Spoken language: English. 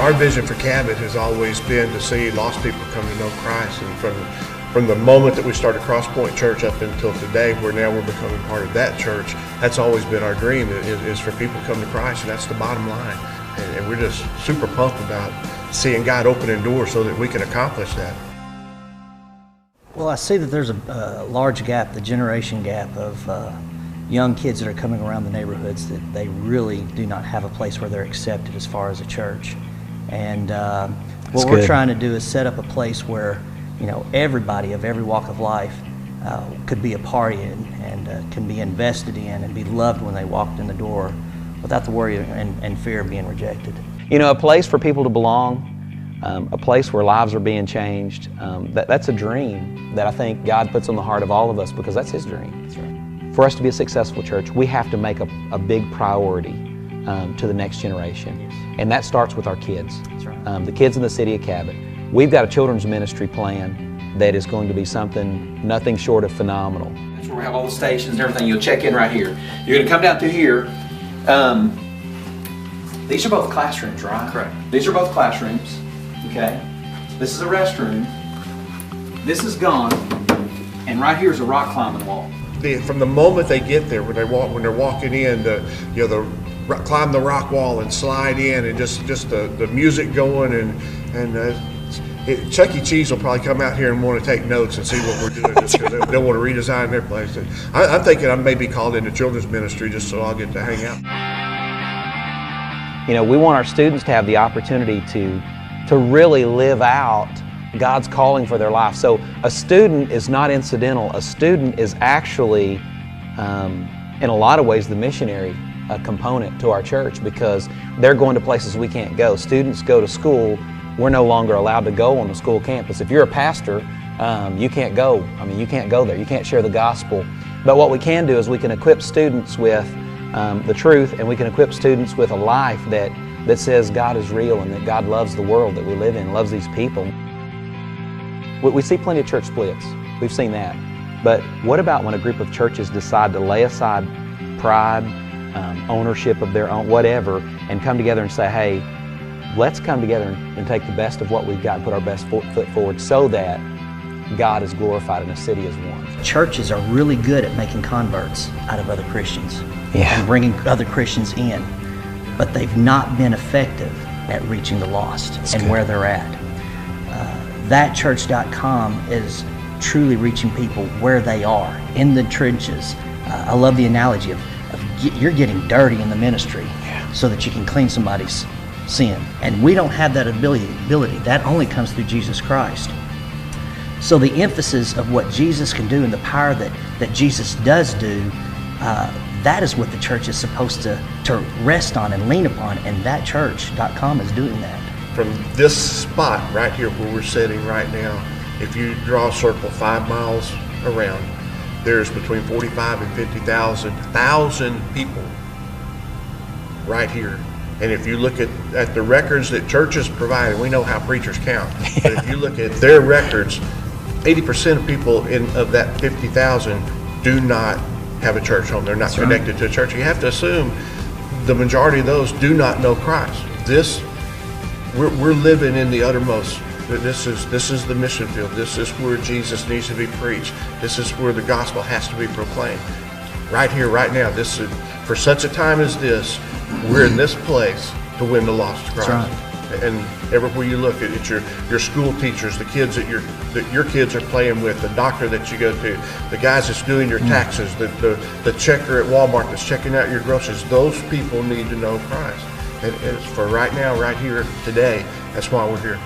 our vision for Cabot has always been to see lost people come to know Christ, and from the moment that we started Cross Point Church up until today, where now we're becoming part of that church, that's always been our dream, is for people to come to Christ, and that's the bottom line. And we're just super pumped about seeing God opening doors so that we can accomplish that. Well, I see that there's a large gap, the generation gap of young kids that are coming around the neighborhoods that they really do not have a place where they're accepted as far as a church. And what we're trying to do is set up a place where, you know, everybody of every walk of life could be a part in and can be invested in and be loved when they walked in the door without the worry and fear of being rejected. You know, a place for people to belong, a place where lives are being changed, that's a dream that I think God puts on the heart of all of us, because that's His dream. That's right. For us to be a successful church, we have to make a big priority to the next generation. And that starts with our kids. That's right. The kids in the city of Cabot. We've got a children's ministry plan that is going to be nothing short of phenomenal. That's where we have all the stations and everything. You'll check in right here. You're going to come down through here. These are both classrooms, right? Correct. These are both classrooms. Okay. This is a restroom. This is gone. And right here is a rock climbing wall. From the moment they get there, when they're walking in, climb the rock wall and slide in, and just the music going, and Chuck E. Cheese will probably come out here and want to take notes and see what we're doing, just because they'll want to redesign their place. And I'm thinking I may be called into children's ministry just so I'll get to hang out. You know, we want our students to have the opportunity to really live out God's calling for their life. So a student is not incidental. A student is actually, in a lot of ways, the missionary component to our church, because they're going to places we can't go. Students go to school. We're no longer allowed to go on the school campus. If you're a pastor, you can't go. I mean, you can't go there. You can't share the gospel. But what we can do is we can equip students with the truth, and we can equip students with a life that says God is real and that God loves the world that we live in, loves these people. We see plenty of church splits. We've seen that. But what about when a group of churches decide to lay aside pride, ownership of their own, whatever, and come together and say, hey, let's come together and take the best of what we've got and put our best foot forward so that God is glorified in a city as one. Churches are really good at making converts out of other Christians and bringing other Christians in, but they've not been effective at reaching the lost and where they're at. Thatchurch.com is truly reaching people where they are, in the trenches. I love the analogy of you're getting dirty in the ministry so that you can clean somebody's sin. And we don't have that ability. That only comes through Jesus Christ. So the emphasis of what Jesus can do and the power that Jesus does do, that is what the church is supposed to rest on and lean upon, and thatchurch.com is doing that. From this spot right here where we're sitting right now, if you draw a circle 5 miles around, there's between 45 and 50,000 people right here. And if you look at the records that churches provide, and we know how preachers count, but if you look at their records, 80% of people of that 50,000 do not have a church home. They're not connected to a church. You have to assume the majority of those do not know Christ. We're living in the uttermost. This is the mission field. This is where Jesus needs to be preached. This is where the gospel has to be proclaimed. Right here, right now. This is for such a time as this. We're in this place to win the lost to Christ. That's right. And everywhere you look, it's your school teachers, the kids that your kids are playing with, the doctor that you go to, the guys that's doing your taxes, the checker at Walmart that's checking out your groceries. Those people need to know Christ. And it's for right now, right here, today. That's why we're here.